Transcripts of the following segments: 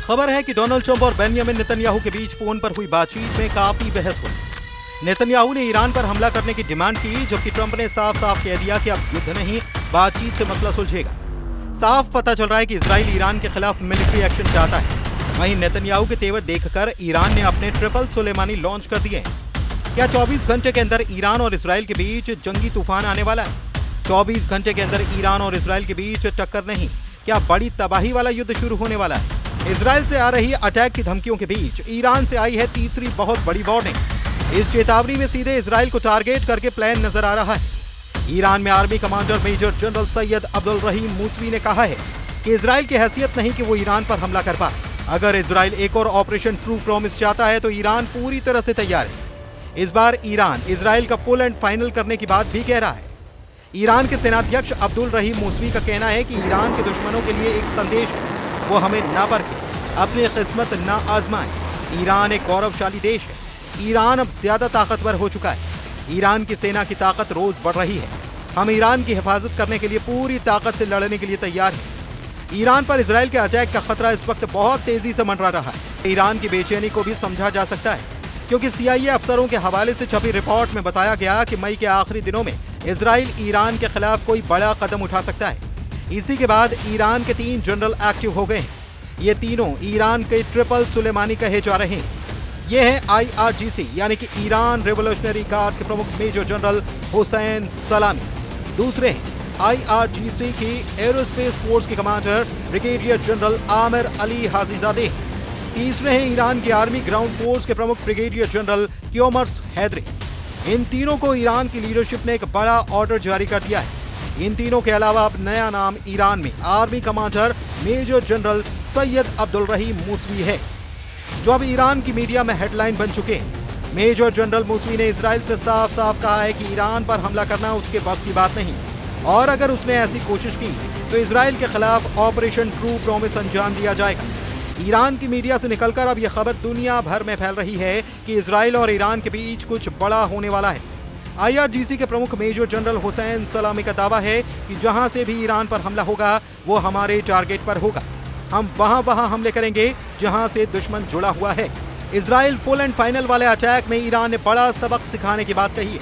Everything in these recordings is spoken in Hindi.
खबर है कि डोनाल्ड ट्रंप और बेंजामिन नेतन्याहू के बीच फोन पर हुई बातचीत में काफी बहस हुई। नेतन्याहू ने ईरान पर हमला करने की डिमांड की, जबकि ट्रंप ने साफ साफ कह दिया कि अब युद्ध नहीं, बातचीत से मसला सुलझेगा। साफ पता चल रहा है कि इजराइल ईरान के खिलाफ मिलिट्री एक्शन चाहता है। वहीं नेतन्याहू के तेवर देखकर ईरान ने अपने ट्रिपल सुलेमानी लॉन्च कर दिए हैं। क्या 24 घंटे के अंदर ईरान और इजराइल के बीच जंगी तूफान आने वाला है? 24 घंटे के अंदर ईरान और इजराइल के बीच टक्कर नहीं, क्या बड़ी तबाही वाला युद्ध शुरू होने वाला है? इजराइल से आ रही अटैक की धमकियों के बीच ईरान से आई है तीसरी बहुत बड़ी वार्निंग। इस चेतावनी में सीधे इजराइल को टारगेट करके प्लान नजर आ रहा है। ईरान में army commander major general Sayyed Abdul Rahim Mousavi ने कहा है कि इजराइल की हैसियत नहीं कि वो ईरान पर हमला कर पाए। अगर इजराइल एक और ऑपरेशन ट्रू प्रॉमिस चाहता है तो ईरान पूरी तरह से तैयार है। इस बार ईरान इजराइल का फुल एंड फाइनल करने की बात भी कह रहा है। ईरान के सेनाध्यक्ष अब्दुल रहीम मूसवी का कहना है कि ईरान के दुश्मनों के लिए एक संदेश है, वो हमें ना परखें, अपनी किस्मत ना आजमाएं। ईरान एक गौरवशाली देश है। ईरान अब ज्यादा ताकतवर हो चुका है। ईरान की सेना की ताकत रोज बढ़ रही है। हम ईरान की हिफाजत करने के लिए पूरी ताकत से लड़ने के लिए तैयार हैं। ईरान पर इजराइल के अटैक का खतरा इस वक्त बहुत तेजी से मंडरा रहा है। ईरान की बेचैनी को भी समझा जा सकता है, क्योंकि CIA अफसरों के हवाले से छपी रिपोर्ट में बताया गया कि मई के आखिरी दिनों में इजराइल ईरान के खिलाफ कोई बड़ा कदम उठा सकता है। इसी के बाद ईरान के 3 जनरल एक्टिव हो गए हैं। ये तीनों ईरान के ट्रिपल सुलेमानी कहे जा रहे हैं। ये हैं IRGC यानी कि ईरान रिवोल्यूशनरी गार्ड के प्रमुख मेजर जनरल हुसैन सलामी। दूसरे हैं IRGC की एरोस्पेस फोर्स के commander brigadier general Amir Ali Hajizadeh. तीसरे हैं ईरान की आर्मी ग्राउंड फोर्स के प्रमुख ब्रिगेडियर जनरल क्योमर्स हैदरी। इन तीनों को ईरान की लीडरशिप ने एक बड़ा ऑर्डर जारी कर दिया है। इन तीनों के अलावा अब नया नाम ईरान में army commander major general Sayyed Abdul Rahim Mousavi है, जो अब ईरान की मीडिया में हेडलाइन बन चुके हैं। मेजर जनरल मूसवी ने इजराइल से साफ साफ कहा है कि ईरान पर हमला करना उसके बस की बात नहीं, और अगर उसने ऐसी कोशिश की तो इजराइल के खिलाफ ऑपरेशन ट्रू प्रॉमिस अंजाम दिया जाएगा। ईरान की मीडिया से निकलकर अब यह खबर दुनिया भर में फैल रही है कि इजराइल और ईरान के बीच कुछ बड़ा होने वाला है। IRGC के प्रमुख मेजर जनरल हुसैन सलामी का दावा है कि जहां से भी ईरान पर हमला होगा वो हमारे टारगेट पर होगा। हम वहां हमले करेंगे जहां से दुश्मन जुड़ा हुआ है। इजराइल फुल एंड फाइनल वाले अटैक में ईरान ने बड़ा सबक सिखाने की बात कही है,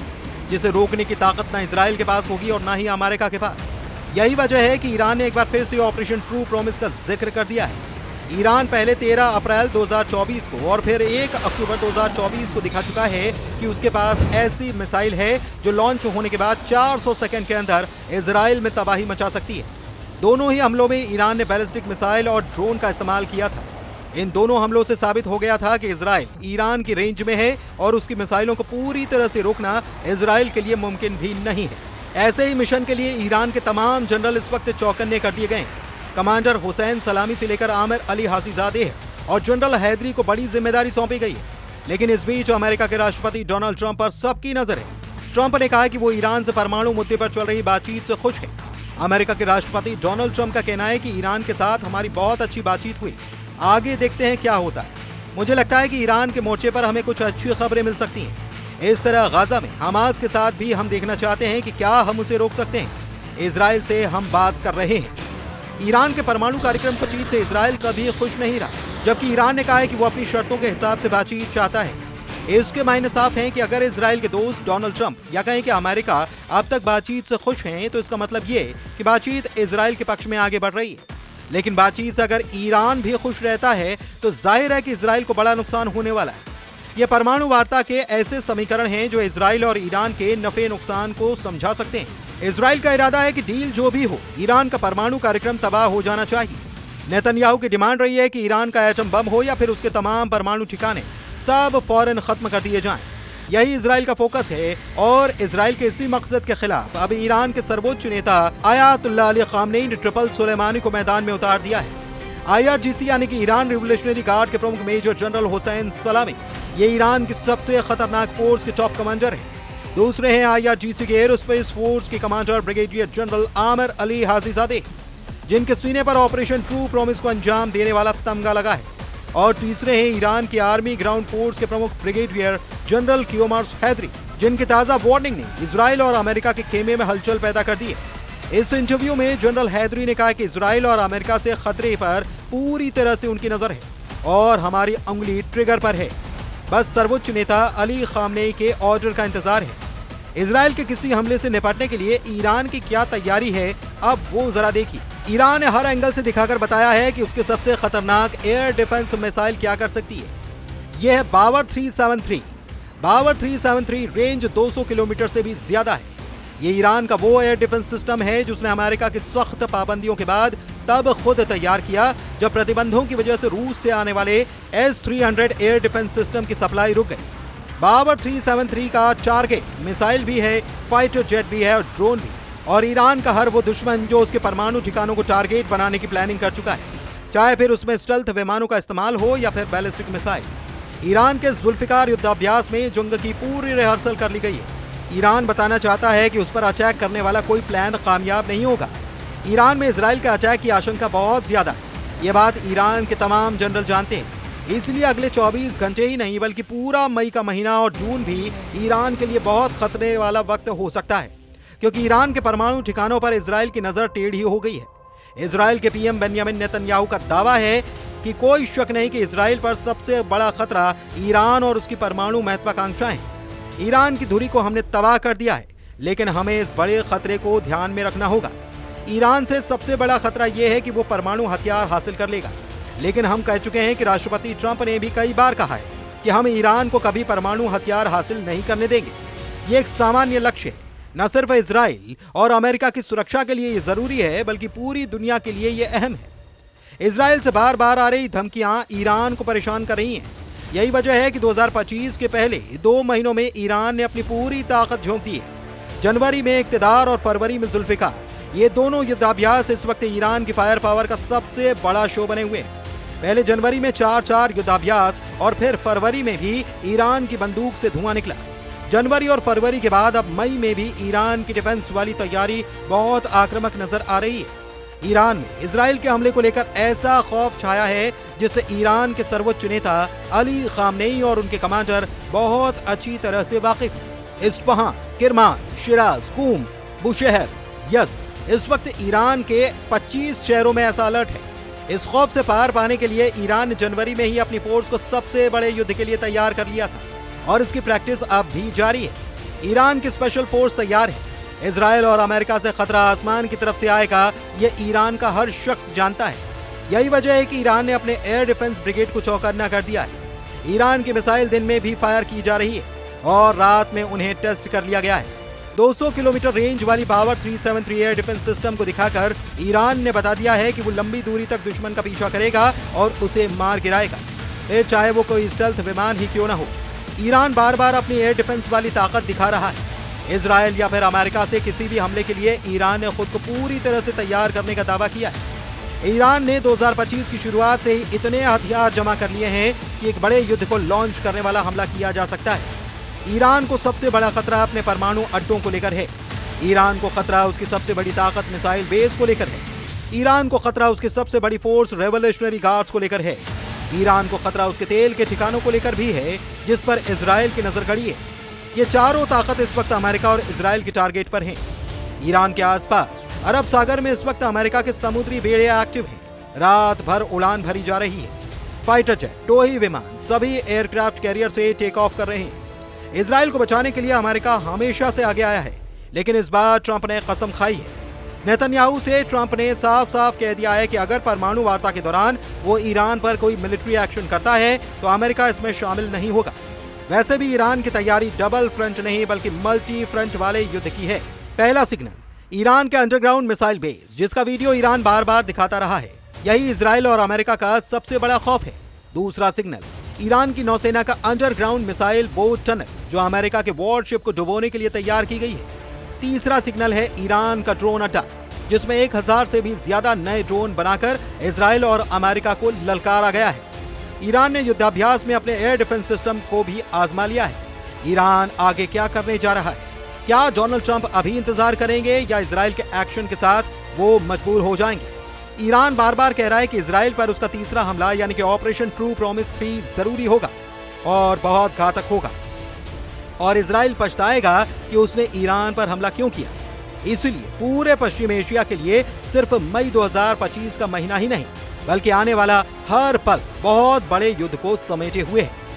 जिसे रोकने की ताकत ना इजराइल के पास होगी और ना ही अमेरिका के पास। यही वजह है कि ईरान ने एक बार फिर से ऑपरेशन ट्रू प्रॉमिस का जिक्र कर दिया है। ईरान पहले 13 अप्रैल 2024 को और फिर 1 अक्टूबर 2024 को दिखा चुका है कि उसके पास ऐसी मिसाइल है जो लॉन्च होने के बाद 400 सेकंड के अंदर इजराइल में तबाही मचा सकती है। दोनों ही हमलों में ईरान ने बैलिस्टिक मिसाइल और ड्रोन का इस्तेमाल किया था। इन दोनों हमलों से साबित हो गया था कि इजराइल ईरान की रेंज में है और उसकी मिसाइलों को पूरी तरह से रोकना इजराइल के लिए मुमकिन भी नहीं है। ऐसे ही मिशन के लिए ईरान के तमाम जनरल इस वक्त चौकन्ने कर दिए गए हैं। कमांडर हुसैन सलामी से लेकर आमिर अली हाजीजादे है और जनरल हैदरी को बड़ी जिम्मेदारी सौंपी गई है। लेकिन इस बीच अमेरिका के राष्ट्रपति डोनाल्ड ट्रंप पर सबकी नजर है। ट्रंप ने कहा कि वो ईरान से परमाणु मुद्दे पर चल रही बातचीत से खुश है। अमेरिका के राष्ट्रपति डोनाल्ड ट्रंप का कहना है कि ईरान के साथ हमारी बहुत अच्छी बातचीत हुई, आगे देखते हैं क्या होता है। मुझे लगता है कि ईरान के मोर्चे पर हमें कुछ अच्छी खबरें मिल सकती हैं। इस तरह गाजा में हमास के साथ भी हम देखना चाहते हैं कि क्या हम उसे रोक सकते हैं। इजराइल से हम बात कर रहे हैं। ईरान के परमाणु कार्यक्रम की चीज से इजराइल कभी खुश नहीं रहा, जबकि ईरान ने कहा है कि वो अपनी शर्तों के हिसाब से बातचीत चाहता है। इसके मायने साफ हैं कि अगर इजराइल के दोस्त डोनाल्ड ट्रंप या कहें कि अमेरिका अब तक बातचीत से खुश हैं, तो इसका मतलब ये कि बातचीत इजराइल के पक्ष में आगे बढ़ रही है। लेकिन बातचीत से अगर ईरान भी खुश रहता है तो जाहिर है कि इजराइल को बड़ा नुकसान होने वाला है। ये परमाणु वार्ता के ऐसे समीकरण हैं जो इजराइल और ईरान के नफे नुकसान को समझा सकते हैं। इजराइल का इरादा है कि डील जो भी हो, ईरान का परमाणु कार्यक्रम तबाह हो जाना चाहिए। नेतन्याहू की डिमांड रही है कि ईरान का एटम बम हो या फिर उसके तमाम परमाणु ठिकाने सब फौरन खत्म कर दिए जाएं। यही इजराइल का फोकस है और इजराइल के इसी मकसद के खिलाफ अब ईरान के सर्वोच्च नेता आयतुल्लाह अली खामनेई ने ट्रिपल सुलेमानी को मैदान में उतार दिया है। IRGC यानी कि ईरान रिवोल्यूशनरी गार्ड के प्रमुख मेजर जनरल हुसैन सलामी ये ईरान की सबसे खतरनाक फोर्स के टॉप कमांडर हैं। दूसरे हैं IRGC के एरोस्पेस फोर्स के commander brigadier general Amir Ali Hajizadeh, जिनके सीने पर ऑपरेशन ट्रू प्रॉमिस को अंजाम देने वाला तमगा लगा है। और तीसरे हैं ईरान की आर्मी ग्राउंड फोर्स के प्रमुख ब्रिगेडियर जनरल क्योमर्स हैदरी, जिनकी ताजा वार्निंग ने इजराइल और अमेरिका के खेमे में हलचल पैदा कर दी है। इस इंटरव्यू में जनरल हैदरी ने कहा कि इजराइल और अमेरिका से खतरे पर पूरी तरह से उनकी नजर है। और हमारी उंगली ट्रिगर पर है। बस सर्वोच्च नेता अली खामनेई के ऑर्डर का इंतजार है। इजराइल के किसी हमले से निपटने के लिए ईरान की क्या तैयारी है, अब वो जरा देखिए। ईरान ने हर एंगल से दिखाकर बताया है कि उसके सबसे खतरनाक एयर डिफेंस मिसाइल क्या कर सकती है। यह है बावर 373। बावर 373 रेंज 200 किलोमीटर से भी ज्यादा है। ये ईरान का वो एयर डिफेंस सिस्टम है जिसने अमेरिका की सख्त पाबंदियों के बाद तब खुद तैयार किया जब प्रतिबंधों की वजह से रूस से आने वाले S-300 एयर डिफेंस सिस्टम की सप्लाई रुक गई। बावर 373 का टारगेट मिसाइल भी है, फाइटर जेट भी है और ड्रोन भी। और ईरान का हर वो दुश्मन जो उसके परमाणु ठिकानों को टारगेट बनाने की प्लानिंग कर चुका है, चाहे फिर उसमें स्टेल्थ विमानों का इस्तेमाल हो या फिर बैलिस्टिक मिसाइल। ईरान के जुल्फिकार युद्धाभ्यास में जंग की पूरी रिहर्सल कर ली गई है। ईरान बताना चाहता है कि उस पर अटैक करने वाला कोई प्लान कामयाब नहीं होगा। ईरान में इजराइल के अटैक की आशंका बहुत ज्यादा है। ये बात ईरान के तमाम जनरल जानते हैं। इसलिए अगले 24 घंटे ही नहीं बल्कि पूरा मई का महीना और जून भी ईरान के लिए बहुत खतरे वाला वक्त हो सकता है, क्योंकि ईरान के परमाणु ठिकानों पर इजराइल की नजर टेढ़ी हो गई है। इजराइल के पीएम बेंयामिन नेतन्याहू का दावा है कि कोई शक नहीं कि इजराइल पर सबसे बड़ा खतरा ईरान और उसकी परमाणु महत्वाकांक्षाएं हैं। ईरान की धुरी को हमने तबाह कर दिया है, लेकिन हमें इस बड़े खतरे को ध्यान में रखना होगा। ईरान से सबसे बड़ा खतरा यह है कि वो परमाणु हथियार हासिल कर लेगा। लेकिन हम कह चुके हैं कि राष्ट्रपति ट्रंप ने भी कई बार कहा है कि हम ईरान को कभी परमाणु हथियार हासिल नहीं करने देंगे। ये एक सामान्य लक्ष्य है। न सिर्फ इजराइल और अमेरिका की सुरक्षा के लिए ये जरूरी है, बल्कि पूरी दुनिया के लिए ये अहम है। इजराइल से बार बार आ रही धमकियां ईरान को परेशान कर रही हैं। यही वजह है कि 2025 के पहले 2 महीनों में ईरान ने अपनी पूरी ताकत झोंक दी है। जनवरी में इक्तदार और फरवरी में जुल्फिकार, ये दोनों युद्धाभ्यास इस वक्त ईरान की फायर पावर का सबसे बड़ा शो बने हुए हैं। पहले जनवरी में 4 युद्धाभ्यास और फिर फरवरी में भी ईरान की बंदूक से धुआं निकला। जनवरी और फरवरी के बाद अब मई में भी ईरान की डिफेंस वाली तैयारी बहुत आक्रामक नजर आ रही है। ईरान में इजराइल के हमले को लेकर ऐसा खौफ छाया है जिससे ईरान के सर्वोच्च नेता अली खामनेई और उनके कमांडर बहुत अच्छी तरह से वाकिफ हैं। इस्फहान, किरमान, शिराज, कूम, बुशहर, यज़्द, इस वक्त ईरान के 25 शहरों में ऐसा अलर्ट है। इस खौफ से पार पाने के लिए ईरान ने जनवरी में ही अपनी फोर्स को सबसे बड़े युद्ध के लिए तैयार कर लिया था और इसकी प्रैक्टिस अब भी जारी है। ईरान की स्पेशल फोर्स तैयार है। इजराइल और अमेरिका से खतरा आसमान की तरफ से आएगा, ये ईरान का हर शख्स जानता है। यही वजह है कि ईरान ने अपने एयर डिफेंस ब्रिगेड को चौकन्ना कर दिया है। ईरान की मिसाइल दिन में भी फायर की जा रही है और रात में उन्हें टेस्ट कर लिया गया है। 200 किलोमीटर रेंज वाली बावर 373 एयर डिफेंस सिस्टम को दिखाकर ईरान ने बता दिया है कि वो लंबी दूरी तक दुश्मन का पीछा करेगा और उसे मार गिराएगा, फिर चाहे वो कोई स्टेल्थ विमान ही क्यों न हो। ईरान बार बार अपनी एयर डिफेंस वाली ताकत दिखा रहा है। इजराइल या फिर अमेरिका से किसी भी हमले के लिए ईरान ने खुद को पूरी तरह से तैयार करने का दावा किया है। ईरान ने 2025 की शुरुआत से ही इतने हथियार जमा कर लिए हैं कि एक बड़े युद्ध को लॉन्च करने वाला हमला किया जा सकता है। ईरान को सबसे बड़ा खतरा अपने परमाणु अड्डों को लेकर है। ईरान को खतरा उसकी सबसे बड़ी ताकत मिसाइल बेस को लेकर है। ईरान को खतरा उसकी सबसे बड़ी फोर्स रेवोल्यूशनरी गार्ड्स को लेकर है। ईरान को खतरा उसके तेल के ठिकानों को लेकर भी है, जिस पर इजराइल की नजर गड़ी है। ये चारों ताकत इस वक्त अमेरिका और इजराइल के टारगेट पर हैं। ईरान के आसपास अरब सागर में इस वक्त अमेरिका के समुद्री बेड़े एक्टिव हैं। रात भर उड़ान भरी जा रही है। फाइटर जेट, टोही विमान सभी एयरक्राफ्ट कैरियर से टेक ऑफ कर रहे हैं। इजराइल को बचाने के लिए अमेरिका हमेशा से आगे आया है, लेकिन इस बार ट्रंप ने कसम खाई है। नेतन्याहू से ट्रंप ने साफ साफ कह दिया है कि अगर परमाणु वार्ता के दौरान वो ईरान पर कोई मिलिट्री एक्शन करता है तो अमेरिका इसमें शामिल नहीं होगा। वैसे भी ईरान की तैयारी डबल फ्रंट नहीं बल्कि मल्टी फ्रंट वाले युद्ध की है। पहला सिग्नल, ईरान के अंडरग्राउंड मिसाइल बेस, जिसका वीडियो ईरान बार बार दिखाता रहा है। यही इजराइल और अमेरिका का सबसे बड़ा खौफ है। दूसरा सिग्नल, ईरान की नौसेना का अंडरग्राउंड मिसाइल बोट टनल, जो अमेरिका के वॉरशिप को डुबोने के लिए तैयार की गई है। तीसरा सिग्नल है ईरान का ड्रोन अड्डा, जिसमें 1000 से भी ज्यादा नए ड्रोन बनाकर इजराइल और अमेरिका को ललकारा गया है। ईरान ने युद्धाभ्यास में अपने एयर डिफेंस सिस्टम को भी आजमा लिया है। ईरान आगे क्या करने जा रहा है? क्या डोनाल्ड ट्रंप अभी इंतजार करेंगे या इजराइल के एक्शन के साथ वो मजबूर हो जाएंगे? ईरान बार बार कह रहा है कि इजराइल पर उसका तीसरा हमला यानी कि ऑपरेशन ट्रू प्रॉमिस 3 जरूरी होगा और बहुत घातक होगा, और इजराइल पछताएगा कि उसने ईरान पर हमला क्यों किया। इसलिए पूरे पश्चिम एशिया के लिए सिर्फ मई 2025 का महीना ही नहीं बल्कि आने वाला हर पल बहुत बड़े युद्ध को समेटे हुए है।